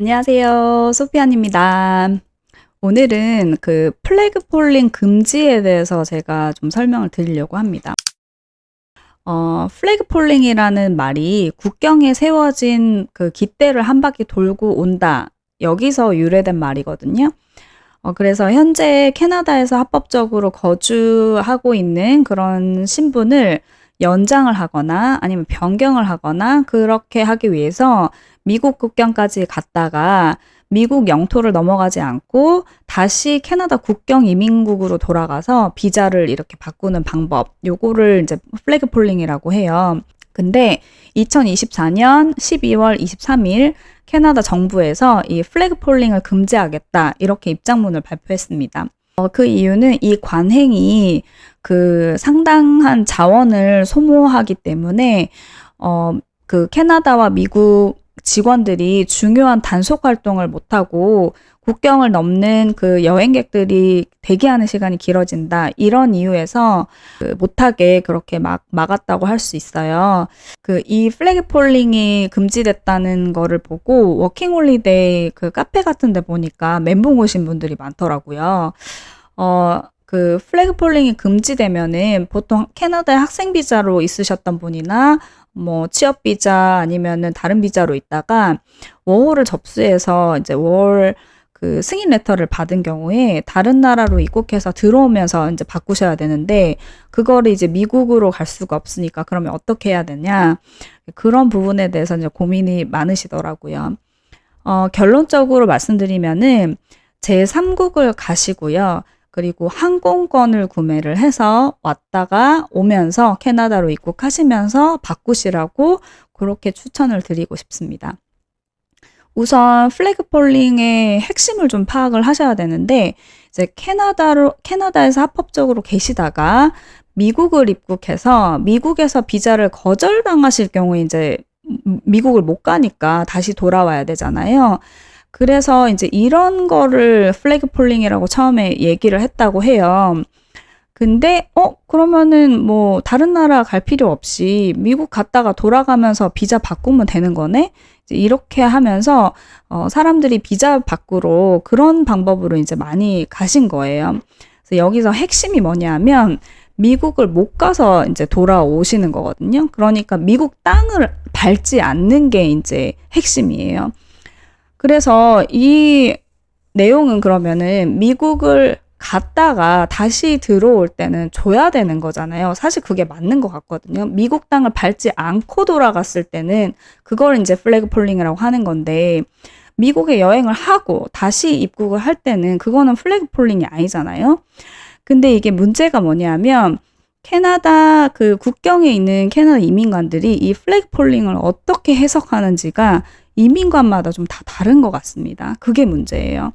안녕하세요. 소피안입니다. 오늘은 그 플래그 폴링 금지에 대해서 제가 좀 설명을 드리려고 합니다. 플래그 폴링이라는 말이 국경에 세워진 그 깃대를 한 바퀴 돌고 온다. 여기서 유래된 말이거든요. 그래서 현재 캐나다에서 합법적으로 거주하고 있는 그런 신분을 연장을 하거나 아니면 변경을 하거나 그렇게 하기 위해서 미국 국경까지 갔다가 미국 영토를 넘어가지 않고 다시 캐나다 국경 이민국으로 돌아가서 비자를 이렇게 바꾸는 방법. 요거를 이제 플래그 폴링이라고 해요. 근데 2024년 12월 23일 캐나다 정부에서 이 플래그 폴링을 금지하겠다 이렇게 입장문을 발표했습니다. 그 이유는 이 관행이 그 상당한 자원을 소모하기 때문에 그 캐나다와 미국 직원들이 중요한 단속 활동을 못하고 국경을 넘는 그 여행객들이 대기하는 시간이 길어진다. 이런 이유에서 못하게 그렇게 막았다고 할 수 있어요. 이 플래그 폴링이 금지됐다는 거를 보고 워킹홀리데이 그 카페 같은 데 보니까 멘붕 오신 분들이 많더라고요. 그 플래그 폴링이 금지되면은 보통 캐나다에 학생 비자로 있으셨던 분이나 뭐 취업 비자 아니면은 다른 비자로 있다가 워홀을 접수해서 이제 워홀 그 승인 레터를 받은 경우에 다른 나라로 입국해서 들어오면서 이제 바꾸셔야 되는데 그거를 이제 미국으로 갈 수가 없으니까 그러면 어떻게 해야 되냐 그런 부분에 대해서 이제 고민이 많으시더라고요. 결론적으로 말씀드리면은 제3국을 가시고요. 그리고 항공권을 구매를 해서 왔다가 오면서 캐나다로 입국하시면서 바꾸시라고 그렇게 추천을 드리고 싶습니다. 우선 플래그 폴링의 핵심을 좀 파악을 하셔야 되는데 이제 캐나다에서 합법적으로 계시다가 미국을 입국해서 미국에서 비자를 거절당하실 경우에 이제 미국을 못 가니까 다시 돌아와야 되잖아요. 그래서 이제 이런 거를 플래그 폴링이라고 처음에 얘기를 했다고 해요. 근데 그러면은 뭐 다른 나라 갈 필요 없이 미국 갔다가 돌아가면서 비자 바꾸면 되는 거네? 이제 이렇게 하면서 사람들이 비자 바꾸러 그런 방법으로 이제 많이 가신 거예요. 그래서 여기서 핵심이 뭐냐면 미국을 못 가서 이제 돌아오시는 거거든요. 그러니까 미국 땅을 밟지 않는 게 이제 핵심이에요. 그래서 이 내용은 그러면은 미국을 갔다가 다시 들어올 때는 줘야 되는 거잖아요. 사실 그게 맞는 것 같거든요. 미국 땅을 밟지 않고 돌아갔을 때는 그걸 이제 플래그 폴링이라고 하는 건데 미국에 여행을 하고 다시 입국을 할 때는 그거는 플래그 폴링이 아니잖아요. 근데 이게 문제가 뭐냐면 캐나다 그 국경에 있는 캐나다 이민관들이 이 플래그 폴링을 어떻게 해석하는지가 이민관마다 좀 다 다른 것 같습니다. 그게 문제예요.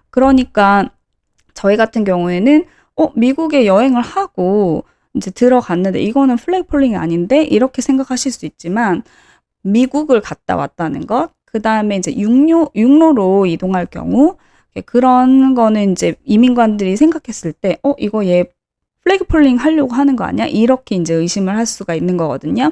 그러니까 저희 같은 경우에는 미국에 여행을 하고 이제 들어갔는데 이거는 플래그 폴링이 아닌데 이렇게 생각하실 수 있지만 미국을 갔다 왔다는 것, 그 다음에 이제 육로로 이동할 경우 그런 거는 이제 이민관들이 생각했을 때 이거 얘 플래그 폴링 하려고 하는 거 아니야? 이렇게 이제 의심을 할 수가 있는 거거든요.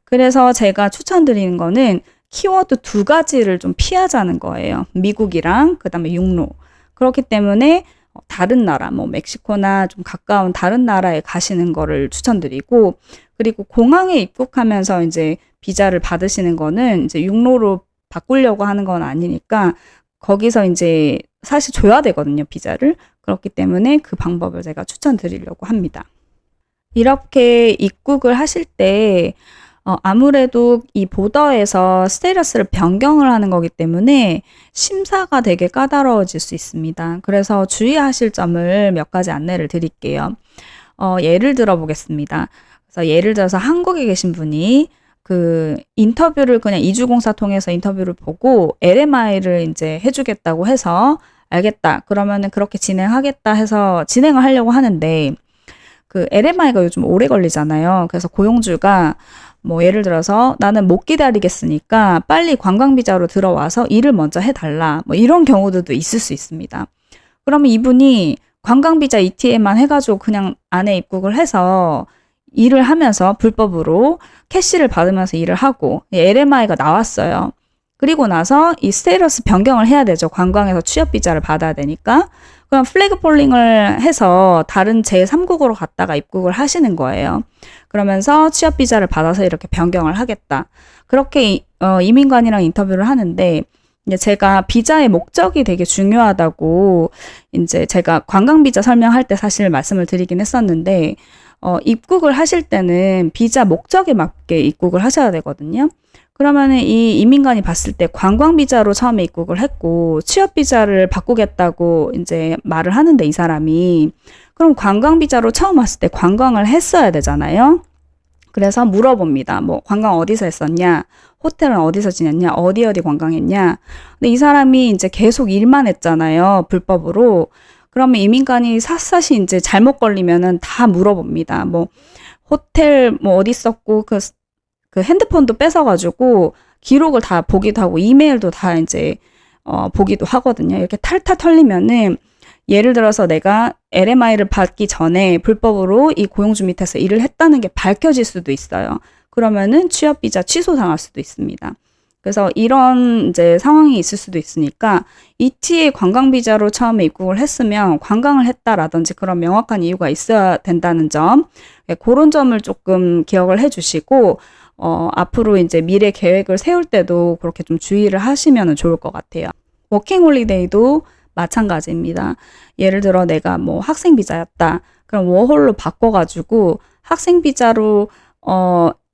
그래서 제가 추천드리는 거는 키워드 2가지를 좀 피하자는 거예요. 미국이랑 그다음에 육로. 그렇기 때문에 다른 나라, 뭐 멕시코나 좀 가까운 다른 나라에 가시는 거를 추천드리고, 그리고 공항에 입국하면서 이제 비자를 받으시는 거는 이제 육로로 바꾸려고 하는 건 아니니까 거기서 이제 사실 줘야 되거든요, 비자를. 그렇기 때문에 그 방법을 제가 추천드리려고 합니다. 이렇게 입국을 하실 때 아무래도 이 보더에서 스테이러스를 변경을 하는 거기 때문에 심사가 되게 까다로워질 수 있습니다. 그래서 주의하실 점을 몇 가지 안내를 드릴게요. 예를 들어 보겠습니다. 그래서 예를 들어서 한국에 계신 분이 그 인터뷰를 그냥 이주공사 통해서 인터뷰를 보고 LMI를 이제 해주겠다고 해서 알겠다. 그러면은 그렇게 진행하겠다 해서 진행을 하려고 하는데 그 LMI가 요즘 오래 걸리잖아요. 그래서 고용주가 뭐 예를 들어서 나는 못 기다리겠으니까 빨리 관광비자로 들어와서 일을 먼저 해달라. 뭐 이런 경우들도 있을 수 있습니다. 그러면 이분이 관광비자 ETA만 해가지고 그냥 안에 입국을 해서 일을 하면서 불법으로 캐시를 받으면서 일을 하고 LMI가 나왔어요. 그리고 나서 이 스테이러스 변경을 해야 되죠. 관광에서 취업 비자를 받아야 되니까. 그럼 플래그 폴링을 해서 다른 제3국으로 갔다가 입국을 하시는 거예요. 그러면서 취업 비자를 받아서 이렇게 변경을 하겠다. 그렇게 이민관이랑 인터뷰를 하는데 이제 제가 비자의 목적이 되게 중요하다고 이제 제가 관광 비자 설명할 때 사실 말씀을 드리긴 했었는데 입국을 하실 때는 비자 목적에 맞게 입국을 하셔야 되거든요. 그러면은 이 이민관이 봤을 때 관광 비자로 처음에 입국을 했고 취업 비자를 바꾸겠다고 이제 말을 하는데 이 사람이 그럼 관광 비자로 처음 왔을 때 관광을 했어야 되잖아요. 그래서 물어봅니다. 뭐 관광 어디서 했었냐? 호텔은 어디서 지냈냐? 어디 관광했냐? 근데 이 사람이 이제 계속 일만 했잖아요. 불법으로. 그러면 이민관이 샅샅이 이제 잘못 걸리면은 다 물어봅니다. 뭐 호텔 뭐 어디 있었고 그 핸드폰도 뺏어가지고 기록을 다 보기도 하고 이메일도 다 이제 보기도 하거든요. 이렇게 탈탈 털리면은 예를 들어서 내가 LMI를 받기 전에 불법으로 이 고용주 밑에서 일을 했다는 게 밝혀질 수도 있어요. 그러면은 취업 비자 취소당할 수도 있습니다. 그래서 이런 이제 상황이 있을 수도 있으니까 ETA 관광 비자로 처음에 입국을 했으면 관광을 했다라든지 그런 명확한 이유가 있어야 된다는 점, 그런 점을 조금 기억을 해주시고 앞으로 이제 미래 계획을 세울 때도 그렇게 좀 주의를 하시면 좋을 것 같아요. 워킹 홀리데이도 마찬가지입니다. 예를 들어 내가 뭐 학생 비자였다. 그럼 워홀로 바꿔가지고 학생 비자로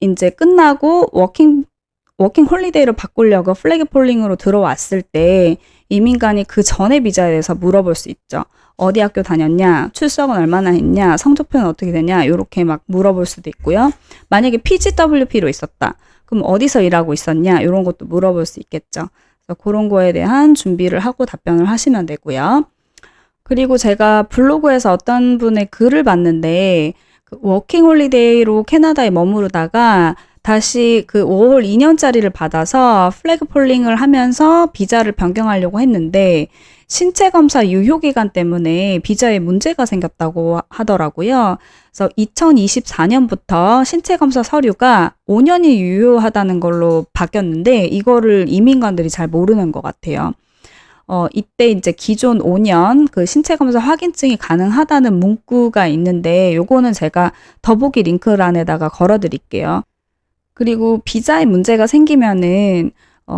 이제 끝나고 워킹 홀리데이로 바꾸려고 플래그 폴링으로 들어왔을 때 이민관이 그 전에 비자에 대해서 물어볼 수 있죠. 어디 학교 다녔냐, 출석은 얼마나 했냐, 성적표는 어떻게 되냐, 이렇게 막 물어볼 수도 있고요. 만약에 PGWP로 있었다. 그럼 어디서 일하고 있었냐, 이런 것도 물어볼 수 있겠죠. 그래서 그런 거에 대한 준비를 하고 답변을 하시면 되고요. 그리고 제가 블로그에서 어떤 분의 글을 봤는데 그 워킹 홀리데이로 캐나다에 머무르다가 다시 그 5월 2년짜리를 받아서 플래그 폴링을 하면서 비자를 변경하려고 했는데 신체 검사 유효 기간 때문에 비자에 문제가 생겼다고 하더라고요. 그래서 2024년부터 신체 검사 서류가 5년이 유효하다는 걸로 바뀌었는데 이거를 이민관들이 잘 모르는 것 같아요. 이때 이제 기존 5년 그 신체 검사 확인증이 가능하다는 문구가 있는데 요거는 제가 더보기 링크란에다가 걸어 드릴게요. 그리고 비자에 문제가 생기면은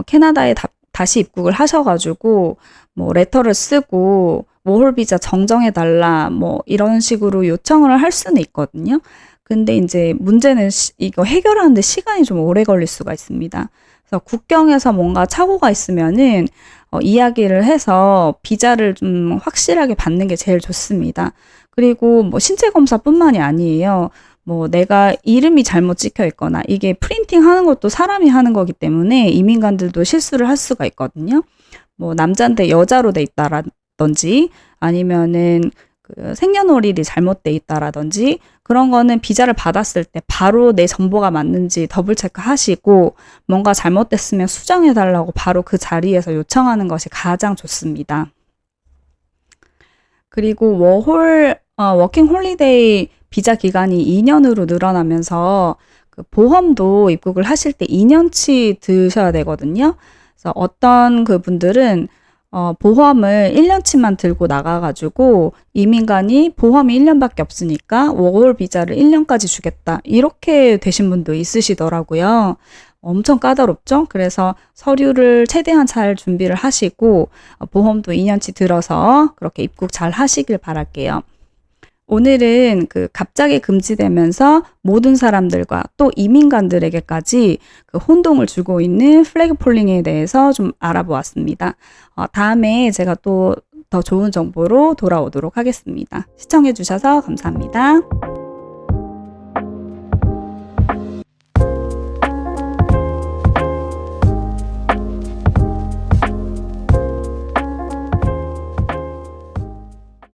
캐나다에 다시 입국을 하셔가지고 뭐 레터를 쓰고 워홀 비자 정정해달라 뭐 이런 식으로 요청을 할 수는 있거든요. 근데 이제 문제는 이거 해결하는데 시간이 좀 오래 걸릴 수가 있습니다. 그래서 국경에서 뭔가 착오가 있으면은 이야기를 해서 비자를 좀 확실하게 받는 게 제일 좋습니다. 그리고 뭐 신체 검사뿐만이 아니에요. 뭐 내가 이름이 잘못 찍혀 있거나 이게 프린팅 하는 것도 사람이 하는 거기 때문에 이민관들도 실수를 할 수가 있거든요. 뭐 남자인데 여자로 돼 있다라든지 아니면은 그 생년월일이 잘못돼 있다라든지 그런 거는 비자를 받았을 때 바로 내 정보가 맞는지 더블 체크하시고 뭔가 잘못됐으면 수정해 달라고 바로 그 자리에서 요청하는 것이 가장 좋습니다. 그리고 워킹 홀리데이 비자 기간이 2년으로 늘어나면서 그 보험도 입국을 하실 때 2년치 드셔야 되거든요. 그래서 어떤 그 분들은 보험을 1년치만 들고 나가가지고 이민관이 보험이 1년밖에 없으니까 워홀 비자를 1년까지 주겠다. 이렇게 되신 분도 있으시더라고요. 엄청 까다롭죠? 그래서 서류를 최대한 잘 준비를 하시고 보험도 2년치 들어서 그렇게 입국 잘 하시길 바랄게요. 오늘은 그 갑자기 금지되면서 모든 사람들과 또 이민관들에게까지 그 혼동을 주고 있는 플래그 폴링에 대해서 좀 알아보았습니다. 다음에 제가 또 더 좋은 정보로 돌아오도록 하겠습니다. 시청해 주셔서 감사합니다.